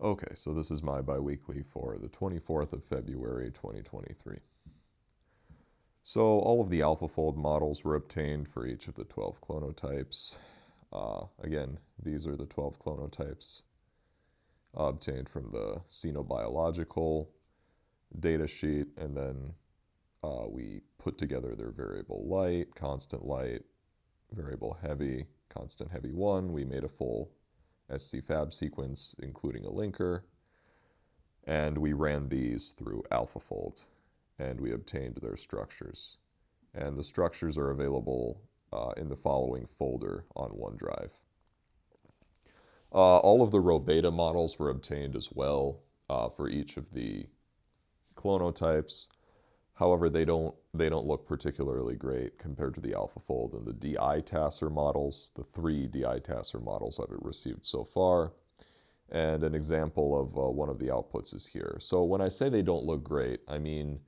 Okay, so this is my biweekly for the 24th of February, 2023. So all of the AlphaFold models were obtained for each of the 12 clonotypes. Again, these are the 12 clonotypes obtained from the xenobiological data sheet, and then we put together their variable light, constant light, variable heavy, constant heavy 1. We made a full SCFAB sequence, including a linker, and we ran these through AlphaFold, and we obtained their structures. And the structures are available in the following folder on OneDrive. All of the row beta models were obtained as well for each of the clonotypes. However, they don't look particularly great compared to the AlphaFold and the DI-TASR models, the 3 DI-TASR models I've received so far. And an example of one of the outputs is here. So when I say they don't look great, I mean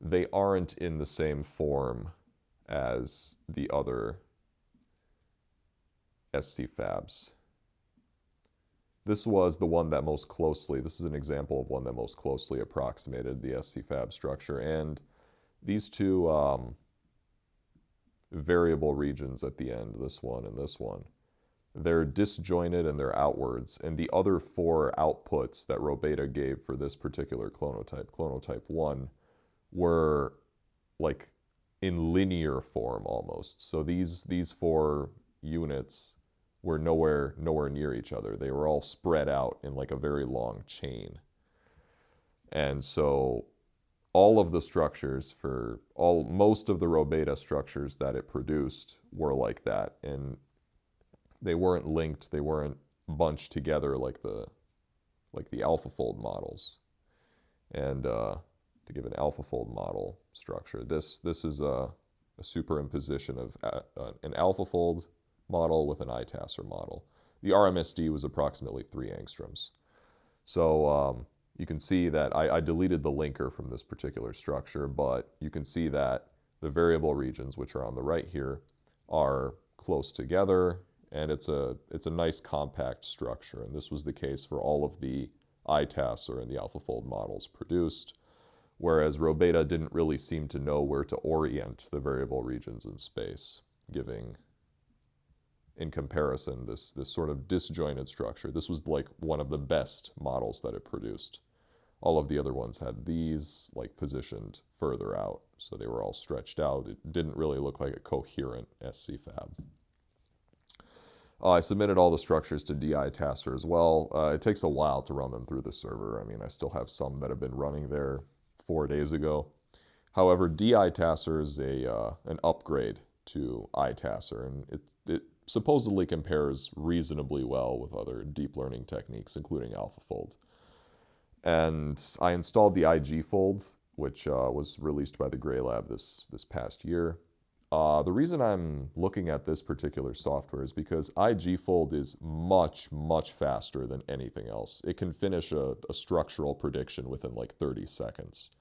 they aren't in the same form as the other SCFABs. This was the one that most closely, this is an example of one that most closely approximated the SCFAB structure. And these two variable regions at the end, this one and this one, they're disjointed and they're outwards. And the other 4 outputs that row beta gave for this particular clonotype 1, were like in linear form almost. So these 4 units were nowhere near each other. They were all spread out in like a very long chain. And so all of the structures for most of the row beta structures that it produced were like that, and they weren't linked, they weren't bunched together like the AlphaFold models. And to give an AlphaFold model structure, this is a superimposition of an AlphaFold model with an ITASR model. The RMSD was approximately 3 angstroms. So you can see that I deleted the linker from this particular structure, but you can see that the variable regions, which are on the right here, are close together, and it's a nice compact structure. And this was the case for all of the ITASR and the AlphaFold models produced, whereas row beta didn't really seem to know where to orient the variable regions in space, giving, in comparison, this sort of disjointed structure. This was like one of the best models that it produced. All of the other ones had these like positioned further out, so they were all stretched out. It didn't really look like a coherent SCFAB. I submitted all the structures to DI-TASR as well. It takes a while to run them through the server. I mean, I still have some that have been running there 4 days ago. However, DI-TASR is an upgrade to ITASR, and it supposedly compares reasonably well with other deep learning techniques, including AlphaFold. And I installed the IGFold, which was released by the Gray Lab this past year. The reason I'm looking at this particular software is because IGFold is much, much faster than anything else. It can finish a structural prediction within like 30 seconds.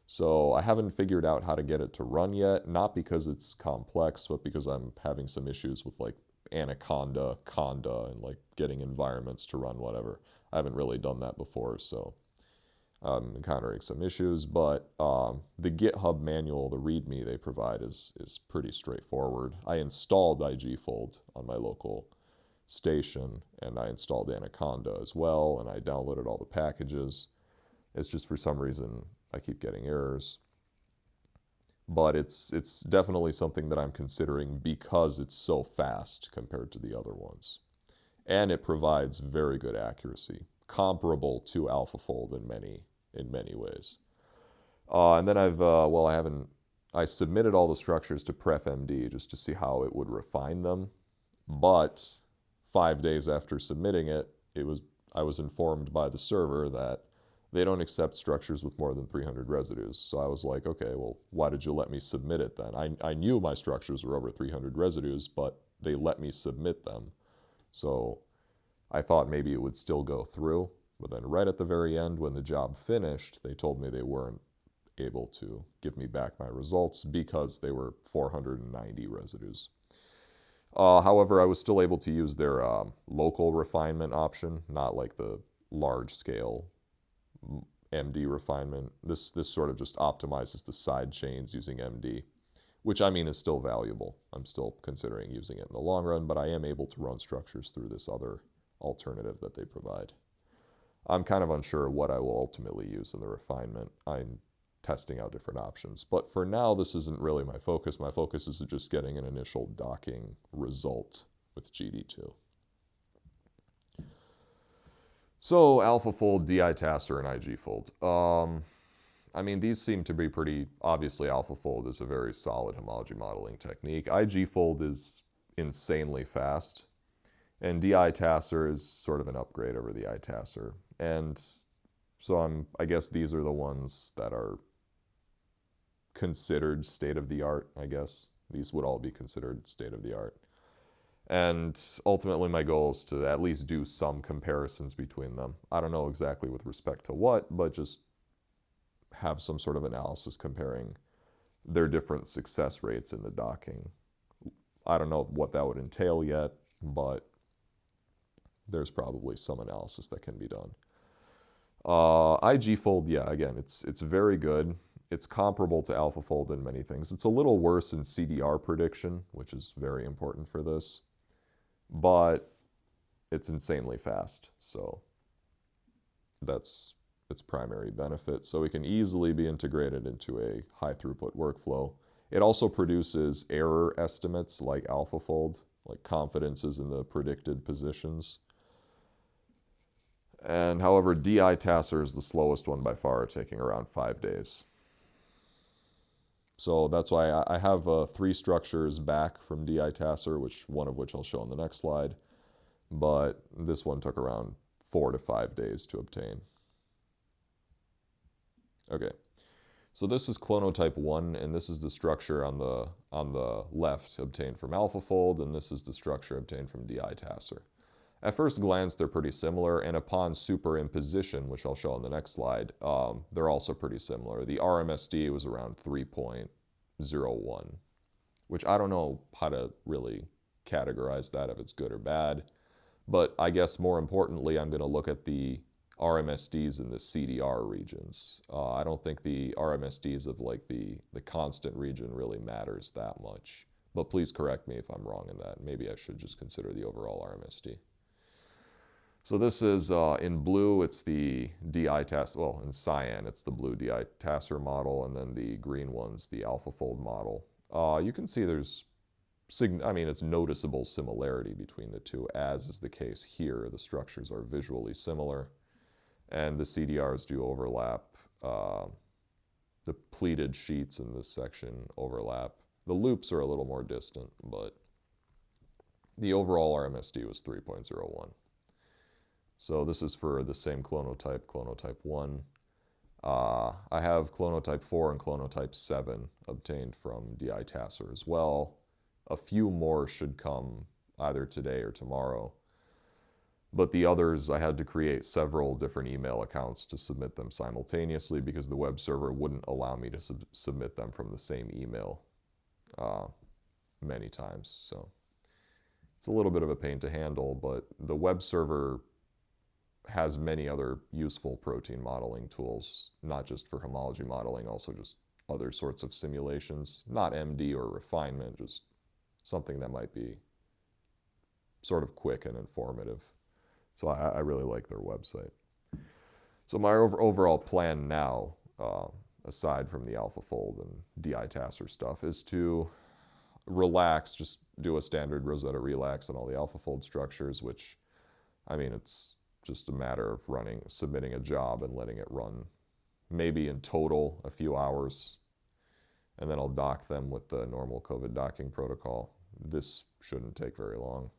So I haven't figured out how to get it to run yet, not because it's complex, but because I'm having some issues with like Anaconda, Conda, and like getting environments to run whatever. I haven't really done that before, so I'm encountering some issues, but the GitHub manual, the README they provide is pretty straightforward. I installed IGFold on my local station, and I installed Anaconda as well, and I downloaded all the packages. It's just for some reason I keep getting errors. But it's definitely something that I'm considering because it's so fast compared to the other ones. And it provides very good accuracy, comparable to AlphaFold in many ways. And then I submitted all the structures to PrefMD just to see how it would refine them. But 5 days after submitting it, I was informed by the server that they don't accept structures with more than 300 residues. So I was like, okay, well, why did you let me submit it then? I knew my structures were over 300 residues, but they let me submit them. So I thought maybe it would still go through. But then right at the very end, when the job finished, they told me they weren't able to give me back my results because they were 490 residues. However, I was still able to use their local refinement option, not like the large-scale MD refinement. This sort of just optimizes the side chains using MD, which I mean is still valuable. I'm still considering using it in the long run, but I am able to run structures through this other alternative that they provide. I'm kind of unsure what I will ultimately use in the refinement. I'm testing out different options. But for now, this isn't really my focus. My focus is just getting an initial docking result with GD2. So AlphaFold, DI-TASR, and IG-Fold. I mean, these seem to be pretty, obviously AlphaFold is a very solid homology modeling technique. IG-Fold is insanely fast. And DI-TASR is sort of an upgrade over the I-TASR. And so I guess these are the ones that are considered state-of-the-art, I guess. These would all be considered state-of-the-art. And ultimately my goal is to at least do some comparisons between them. I don't know exactly with respect to what, but just have some sort of analysis comparing their different success rates in the docking. I don't know what that would entail yet, but there's probably some analysis that can be done. IG-Fold, yeah, again, it's very good. It's comparable to AlphaFold in many things. It's a little worse in CDR prediction, which is very important for this, but it's insanely fast, so that's its primary benefit. So it can easily be integrated into a high throughput workflow. It also produces error estimates like AlphaFold, like confidences in the predicted positions. And however, DI-TASR is the slowest one by far, taking around 5 days. So that's why I have 3 structures back from DI-TASR, one of which I'll show on the next slide. But this one took around 4 to 5 days to obtain. Okay, so this is clonotype 1, and this is the structure on the left obtained from AlphaFold, and this is the structure obtained from DI-TASR. At first glance, they're pretty similar, and upon superimposition, which I'll show on the next slide, they're also pretty similar. The RMSD was around 3.01, which I don't know how to really categorize that, if it's good or bad. But I guess more importantly, I'm going to look at the RMSDs in the CDR regions. I don't think the RMSDs of like the constant region really matters that much. But please correct me if I'm wrong in that. Maybe I should just consider the overall RMSD. So this is, in blue, it's the DI-TASR, well, in cyan, it's the blue DI-TASR model, and then the green one's the AlphaFold model. You can see there's, it's noticeable similarity between the two, as is the case here. The structures are visually similar, and the CDRs do overlap. The pleated sheets in this section overlap. The loops are a little more distant, but the overall RMSD was 3.01. So this is for the same clonotype, clonotype 1. I have clonotype 4 and clonotype 7 obtained from DI-TASR as well. A few more should come either today or tomorrow. But the others, I had to create several different email accounts to submit them simultaneously because the web server wouldn't allow me to submit them from the same email many times. So it's a little bit of a pain to handle, but the web server has many other useful protein modeling tools, not just for homology modeling, also just other sorts of simulations, not MD or refinement, just something that might be sort of quick and informative. So I really like their website. So my overall plan now, aside from the AlphaFold and DI-TASR stuff, is to relax, just do a standard Rosetta relax on all the AlphaFold structures, which, it's just a matter of submitting a job and letting it run maybe in total a few hours, and then I'll dock them with the normal COVID docking protocol. This shouldn't take very long.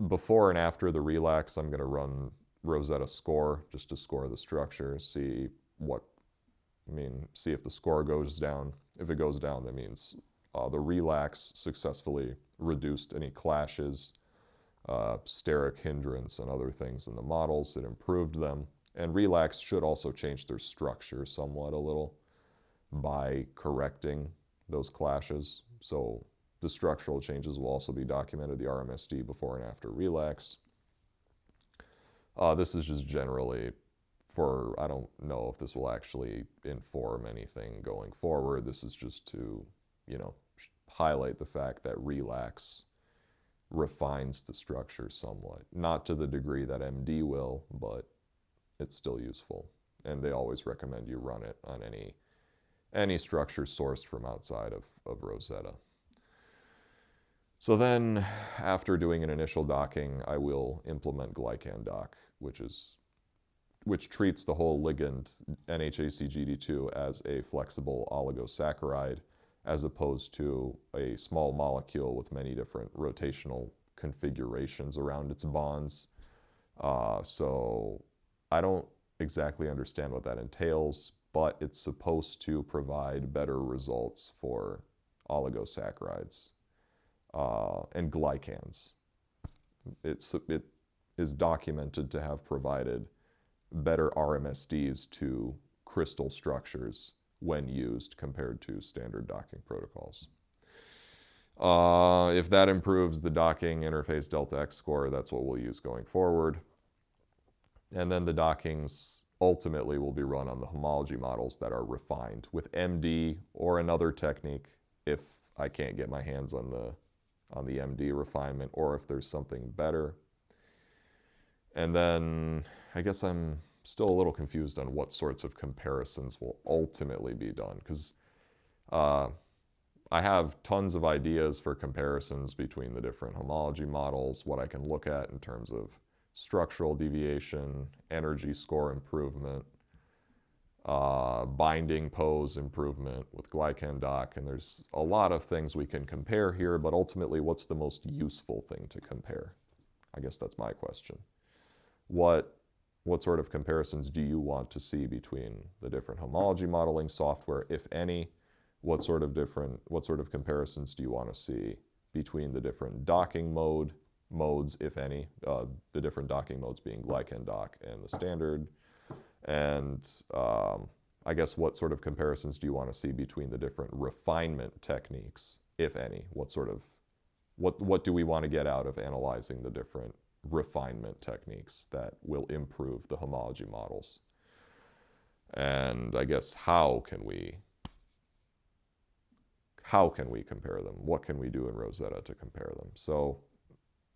Before and after the relax, I'm going to run Rosetta score just to score the structure, see if the score goes down. If it goes down, that means the relax successfully reduced any clashes, steric hindrance, and other things in the models. It improved them. And relax should also change their structure somewhat a little by correcting those clashes. So the structural changes will also be documented, the RMSD before and after relax. This is just generally for, I don't know if this will actually inform anything going forward. This is just to, you know, highlight the fact that relax refines the structure somewhat. Not to the degree that MD will, but it's still useful. And they always recommend you run it on any structure sourced from outside of Rosetta. So then, after doing an initial docking, I will implement glycan dock, which treats the whole ligand NHACGD2 as a flexible oligosaccharide, as opposed to a small molecule with many different rotational configurations around its bonds. So I don't exactly understand what that entails, but it's supposed to provide better results for oligosaccharides and glycans. It is documented to have provided better RMSDs to crystal structures when used compared to standard docking protocols. If that improves the docking interface delta X score, that's what we'll use going forward. And then the dockings ultimately will be run on the homology models that are refined with MD or another technique if I can't get my hands on the MD refinement, or if there's something better. And then I guess I'm still a little confused on what sorts of comparisons will ultimately be done, because I have tons of ideas for comparisons between the different homology models, what I can look at in terms of structural deviation, energy score improvement, binding pose improvement with glycan dock, and there's a lot of things we can compare here, but ultimately, what's the most useful thing to compare? I guess that's my question. What sort of comparisons do you want to see between the different homology modeling software, if any? What sort of comparisons do you want to see between the different docking modes, if any? The different docking modes being glycan dock and the standard. And I guess what sort of comparisons do you want to see between the different refinement techniques, if any? What do we want to get out of analyzing the different refinement techniques that will improve the homology models? And I guess how can we compare them? What can we do in Rosetta to compare them? So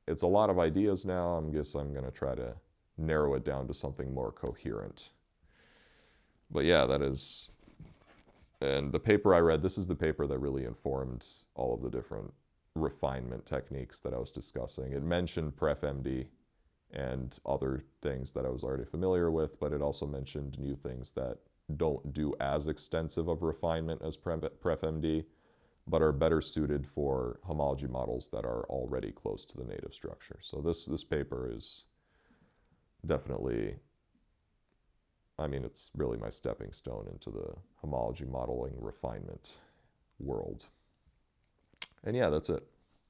it's a lot of ideas now. I guess I'm going to try to narrow it down to something more coherent. But yeah, that is, and the paper I read, this is the paper that really informed all of the different refinement techniques that I was discussing. It mentioned PrefMD and other things that I was already familiar with, but it also mentioned new things that don't do as extensive of refinement as PrefMD, but are better suited for homology models that are already close to the native structure. So this paper is definitely, I mean, it's really my stepping stone into the homology modeling refinement world. And yeah, that's it.